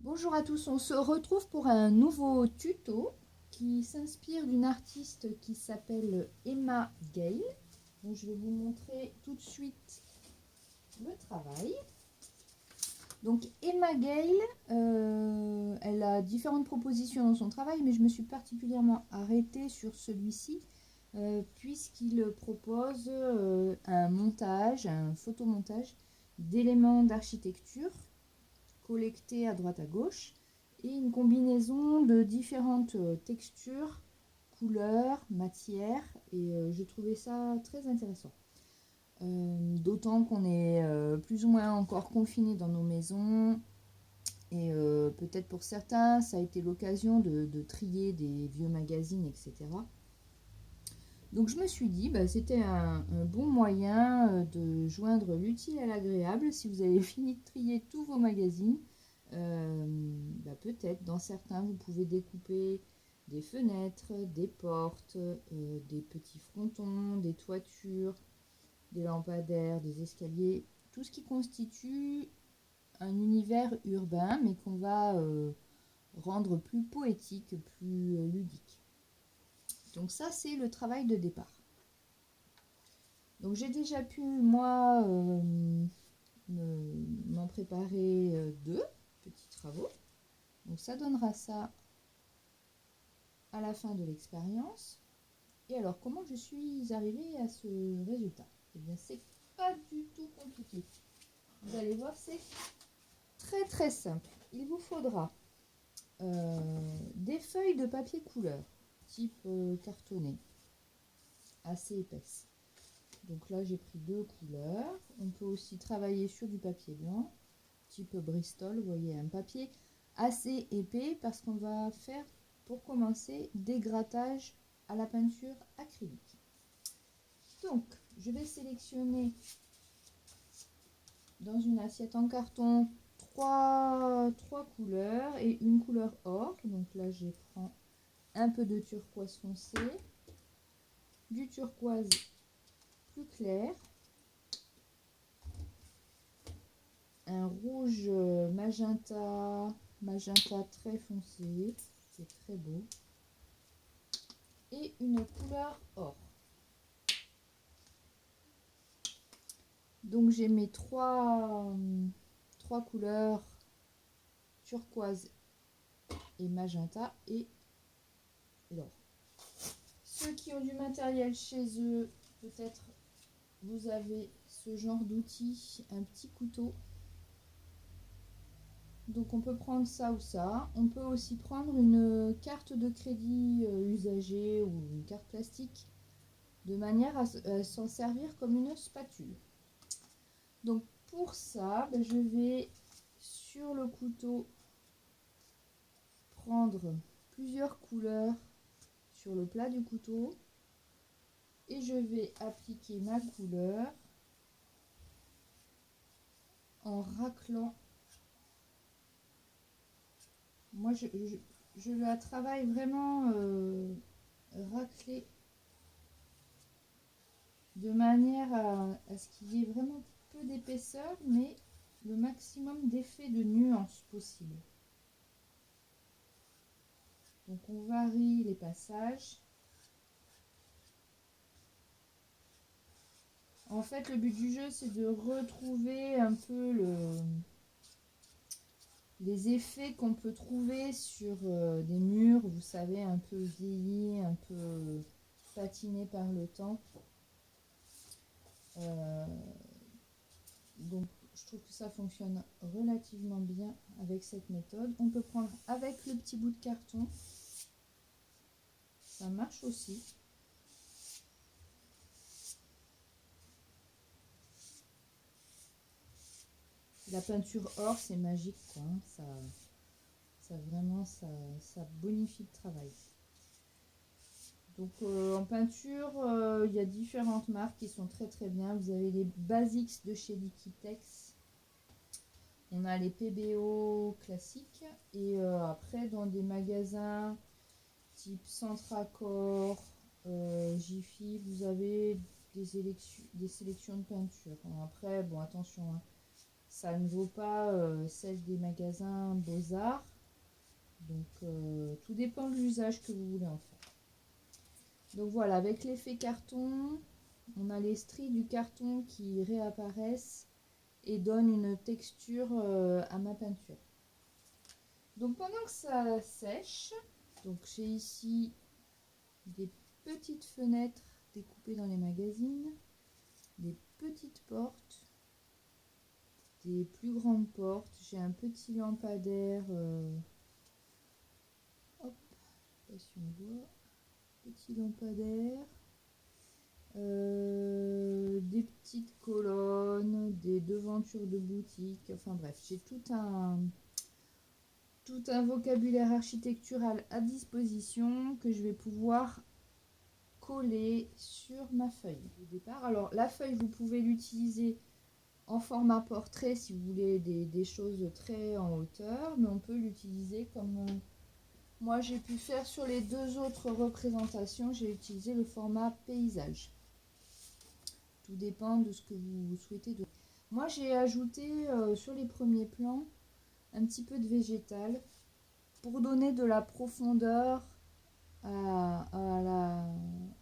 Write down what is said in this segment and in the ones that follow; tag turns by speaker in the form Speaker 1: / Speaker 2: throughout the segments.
Speaker 1: Bonjour à tous, on se retrouve pour un nouveau tuto qui s'inspire d'une artiste qui s'appelle Emma Gale. Donc je vais vous montrer tout de suite le travail. Donc Emma Gale, elle a différentes propositions dans son travail, mais je me suis particulièrement arrêtée sur celui-ci puisqu'il propose un montage, un photomontage d'éléments d'architecture collectés à droite à gauche et une combinaison de différentes textures, couleurs, matières et j'ai trouvé ça très intéressant. D'autant qu'on est plus ou moins encore confiné dans nos maisons et peut-être pour certains ça a été l'occasion de trier des vieux magazines, etc. Donc je me suis dit, c'était un bon moyen de joindre l'utile à l'agréable. Si vous avez fini de trier tous vos magazines, peut-être dans certains vous pouvez découper des fenêtres, des portes, des petits frontons, des toitures, des lampadaires, des escaliers, tout ce qui constitue un univers urbain mais qu'on va rendre plus poétique, plus ludique. Donc ça c'est le travail de départ. Donc j'ai déjà pu moi m'en préparer deux petits travaux. Donc ça donnera ça à la fin de l'expérience. Et alors comment je suis arrivée à ce résultat? Eh bien c'est pas du tout compliqué. Vous allez voir, c'est très simple. Il vous faudra des feuilles de papier couleur, type cartonné, assez épaisse. Donc là j'ai pris deux couleurs. On peut aussi travailler sur du papier blanc, type Bristol, vous voyez, un papier assez épais parce qu'on va faire pour commencer des grattages à la peinture acrylique. Donc je vais sélectionner dans une assiette en carton trois couleurs et une couleur or. Donc là je prends un peu de turquoise foncé, du turquoise plus clair, un rouge magenta très foncé, c'est très beau, et une couleur or. Donc j'ai mes trois couleurs turquoise et magenta et l'or. Ceux qui ont du matériel chez eux, peut-être vous avez ce genre d'outil, un petit couteau. Donc on peut prendre ça ou ça. On peut aussi prendre une carte de crédit usagée ou une carte plastique de manière à s'en servir comme une spatule. Donc pour ça, je vais sur le couteau prendre plusieurs couleurs sur le plat du couteau et je vais appliquer ma couleur en raclant. Moi je la travaille vraiment raclée de manière à ce qu'il y ait vraiment peu d'épaisseur mais le maximum d'effet de nuance possible. Donc on varie les passages. En fait, le but du jeu, c'est de retrouver un peu les effets qu'on peut trouver sur des murs, vous savez, un peu vieillis, un peu patinés par le temps. Donc, je trouve que ça fonctionne relativement bien avec cette méthode. On peut prendre avec le petit bout de carton. Ça marche aussi. La peinture or, c'est magique, quoi. Ça vraiment, ça bonifie le travail. Donc en peinture, il y a différentes marques qui sont très bien. Vous avez les Basics de chez Liquitex. On a les PBO classiques. Et après, dans des magasins type Centracor, Jiffy, vous avez des sélections de peinture. Après, bon, attention, hein, ça ne vaut pas celle des magasins Beaux-Arts. Donc tout dépend de l'usage que vous voulez en faire. Donc voilà, avec l'effet carton, on a les stries du carton qui réapparaissent et donnent une texture à ma peinture. Donc pendant que ça sèche, donc j'ai ici des petites fenêtres découpées dans les magazines, des petites portes, des plus grandes portes. J'ai un petit lampadaire, hop, je sais pas si on voit, petit lampadaire, des petites colonnes, des devantures de boutique, enfin bref, j'ai tout un vocabulaire architectural à disposition que je vais pouvoir coller sur ma feuille au départ. Alors la feuille, vous pouvez l'utiliser en format portrait si vous voulez des choses très en hauteur, mais on peut l'utiliser comme moi j'ai pu faire sur les deux autres représentations. J'ai utilisé le format paysage. Tout dépend de ce que vous souhaitez. Moi j'ai ajouté sur les premiers plans un petit peu de végétal pour donner de la profondeur à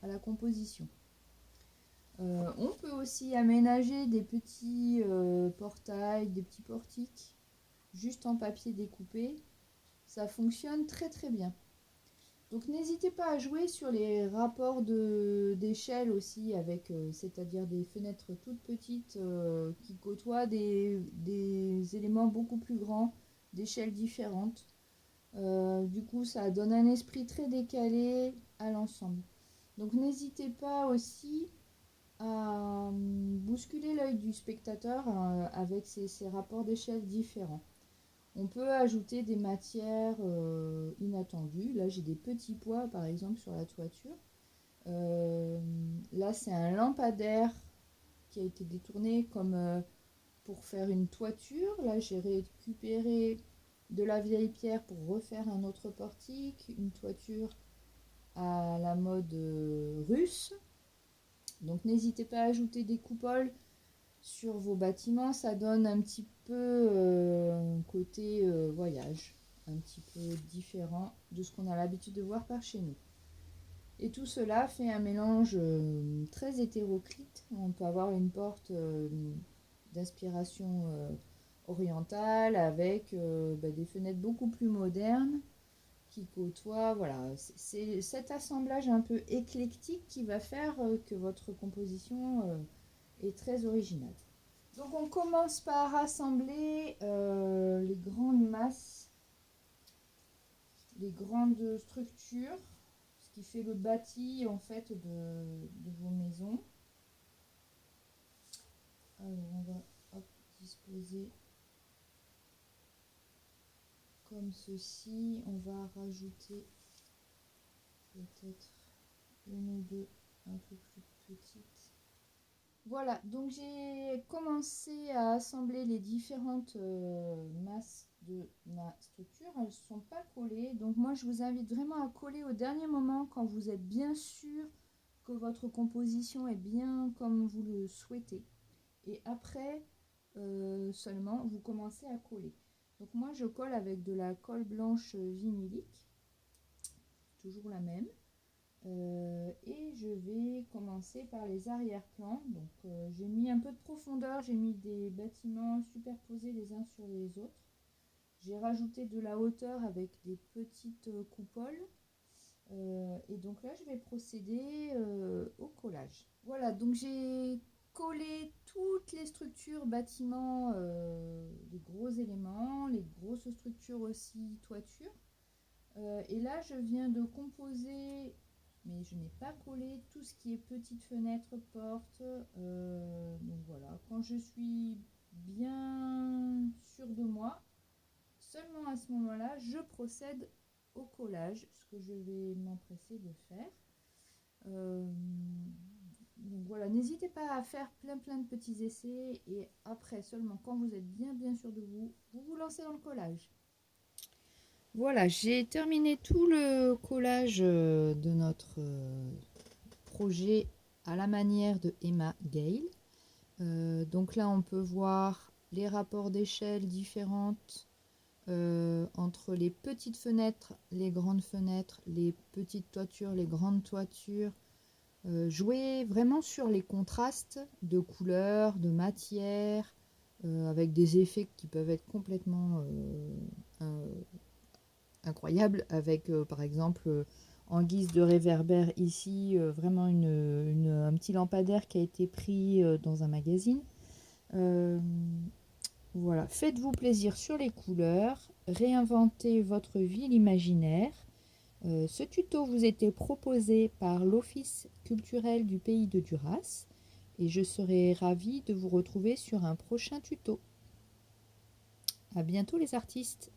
Speaker 1: la composition. On peut aussi aménager des petits portails, des petits portiques, juste en papier découpé. Ça fonctionne très très bien. Donc n'hésitez pas à jouer sur les rapports d'échelle aussi, avec c'est-à-dire des fenêtres toutes petites qui côtoient des éléments beaucoup plus grands, d'échelles différentes. Du coup, ça donne un esprit très décalé à l'ensemble. Donc n'hésitez pas aussi à bousculer l'œil du spectateur avec ces rapports d'échelle différents. On peut ajouter des matières inattendues. Là, j'ai des petits pois, par exemple, sur la toiture. Là, c'est un lampadaire qui a été détourné comme pour faire une toiture. Là, j'ai récupéré de la vieille pierre pour refaire un autre portique, une toiture à la mode russe. Donc n'hésitez pas à ajouter des coupoles sur vos bâtiments, ça donne un petit peu côté voyage, un petit peu différent de ce qu'on a l'habitude de voir par chez nous. Et tout cela fait un mélange très hétéroclite. On peut avoir une porte d'inspiration orientale avec des fenêtres beaucoup plus modernes qui côtoient. Voilà, c'est cet assemblage un peu éclectique qui va faire que votre composition est très originale. Donc on commence par assembler les grandes masses, les grandes structures, ce qui fait le bâti en fait de vos maisons. Alors on va disposer comme ceci. On va rajouter peut-être une ou deux un peu plus petites. Voilà, donc j'ai commencé à assembler les différentes masses de ma structure. Elles ne sont pas collées, donc moi je vous invite vraiment à coller au dernier moment quand vous êtes bien sûr que votre composition est bien comme vous le souhaitez. Et après seulement vous commencez à coller. Donc moi je colle avec de la colle blanche vinylique, toujours la même. Et je vais commencer par les arrière-plans. Donc j'ai mis un peu de profondeur, j'ai mis des bâtiments superposés les uns sur les autres. J'ai rajouté de la hauteur avec des petites coupoles. Et donc là je vais procéder au collage. Voilà, donc j'ai collé toutes les structures bâtiments, les gros éléments, les grosses structures aussi, toiture. Et là je viens de composer, mais je n'ai pas collé tout ce qui est petites fenêtres, portes. Donc voilà, quand je suis bien sûre de moi, seulement à ce moment-là, je procède au collage, ce que je vais m'empresser de faire. Donc voilà, n'hésitez pas à faire plein de petits essais et après seulement quand vous êtes bien sûr de vous, vous vous lancez dans le collage. Voilà, j'ai terminé tout le collage de notre projet à la manière de Emma Gale. Donc là, on peut voir les rapports d'échelle différentes entre les petites fenêtres, les grandes fenêtres, les petites toitures, les grandes toitures. Jouer vraiment sur les contrastes de couleurs, de matière, avec des effets qui peuvent être complètement incroyables, avec par exemple en guise de réverbère ici, vraiment un petit lampadaire qui a été pris dans un magazine. Voilà, faites-vous plaisir sur les couleurs, réinventez votre ville imaginaire. Ce tuto vous était proposé par l'Office culturel du pays de Duras et je serai ravie de vous retrouver sur un prochain tuto. À bientôt les artistes!